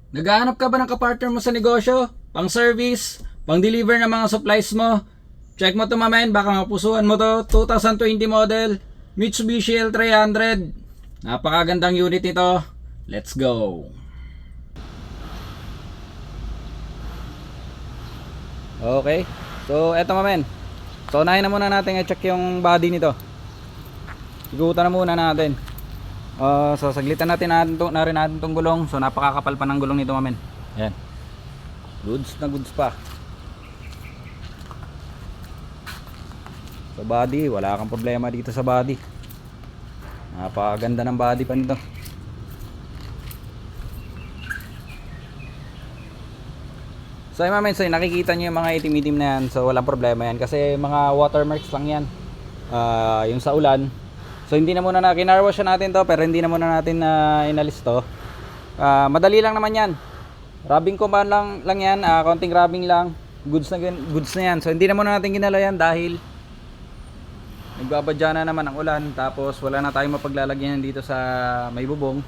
Naghahanap ka ba ng kapartner mo sa negosyo? Pang service? Pang deliver ng mga supplies mo? Check mo to mamen, baka mapusuan mo to. 2020 model Mitsubishi L300. Napakagandang unit ito. Let's go. Okay. So eto mamen. So unahin na muna natin i-check yung body nito. Igutan na muna natin. So saglitan natin na rin natin tong gulong. So napakakapal pa ng gulong nito mamen. Ayan. Goods na goods pa. Sa body, wala kang problema dito sa body. Napakaganda ng body pa nito. So ay mamen, so nakikita nyo yung mga itim-itim na yan. So walang problema yan kasi mga watermarks lang yan. Yung sa ulan. So hindi na muna kinarwash natin to, pero hindi na muna natin inalis to. Madali lang naman yan. Rubbing command lang yan, konting rubbing lang. Goods na yan. So hindi na muna natin ginala yan dahil nagbabadya na naman ang ulan. Tapos wala na tayong mapaglalagyan dito sa may bubong.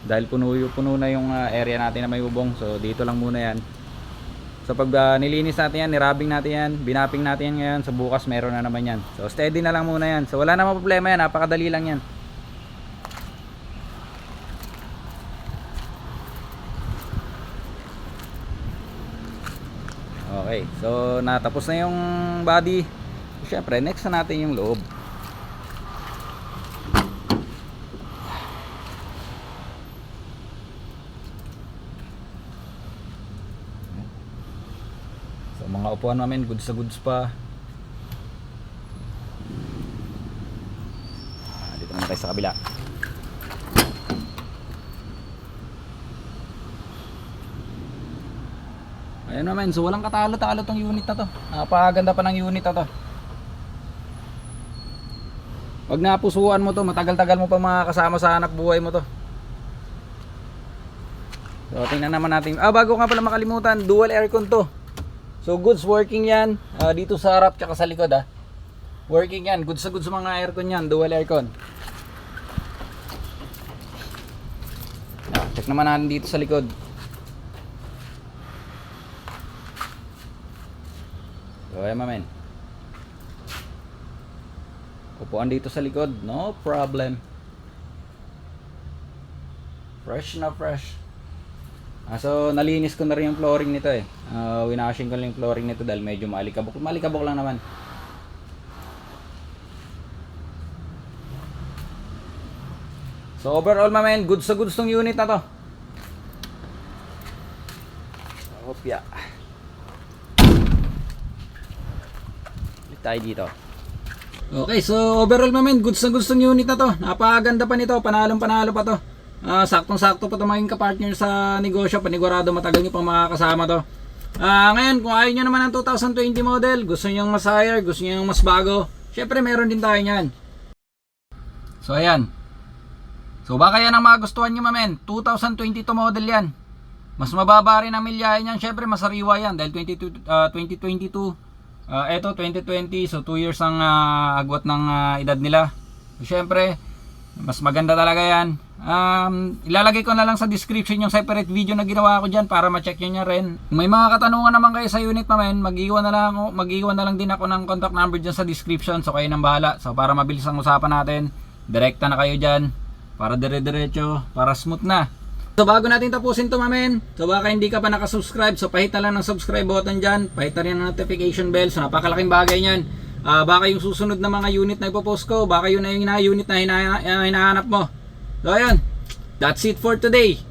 Dahil puno na yung area natin na may bubong. So dito lang muna yan. So pag nilinis natin yan, nirubbing natin yan, binapping natin yan ngayon, so bukas meron na naman yan. So steady na lang muna yan. So wala namang problema yan, napakadali lang yan. Okay, so natapos na yung body. Siyempre, next na natin yung loob. So mga upuan namin, goods na goods pa. Dito naman tayo sa kabila. Ayan naman, so walang katalo-talo tong unit na to. Napakaganda pa ng unit na to. Pag napusuan mo to, matagal-tagal mo pa makakasama sa anak buhay mo to. So tingnan naman natin. Bago nga pala makalimutan, dual aircon to. So goods working yan. Dito sa harap tsaka sa likod working yan. Goods sa goods mga aircon yan, dual aircon. Check naman natin dito sa likod. So ayan mamen. Upuan dito sa likod, no problem. Fresh na fresh. So nalinis ko na rin yung flooring nito winashing ko lang yung flooring nito dahil medyo malikabok lang naman. So overall mamen, goods sa goods tong unit na to. Hopya. Tayo dito. Okay, so overall mamen, goods na goods tong unit na to. Napakaganda pa nito, panalo pa to. Saktong-sakto pa to maging kapartner sa negosyo. Panigurado matagal nyo pang makakasama to. Ngayon, kung ayaw nyo naman ng 2020 model, gusto nyo yung mas higher, gusto nyo yung mas bago, syempre meron din tayo nyan. So ayan. So baka yan ang magustuhan nyo mamen, 2022 model yan. Mas mababa rin ang milyahe nyan, syempre masariwa yan dahil 2022. Eto 2020, so 2 years ang agwat ng edad nila. So syempre mas maganda talaga yan. Ilalagay ko na lang sa description yung separate video na ginawa ko dyan para ma-check nyo nya rin. Kung may mga katanungan naman kayo sa unit naman, mag-iwan na lang din ako ng contact number dyan sa description. So kayo nang bahala. So para mabilis ang usapan natin, direkta na kayo dyan para dire-diretso, para smooth na. So bago natin tapusin to mamen, so baka hindi ka pa nakasubscribe, so pahita lang ng subscribe button dyan, pahita rin ng notification bell. So napakalaking bagay nyan. Baka yung susunod na mga unit na ipopost ko, baka yun na yung unit na hinahanap mo. So ayan, that's it for today.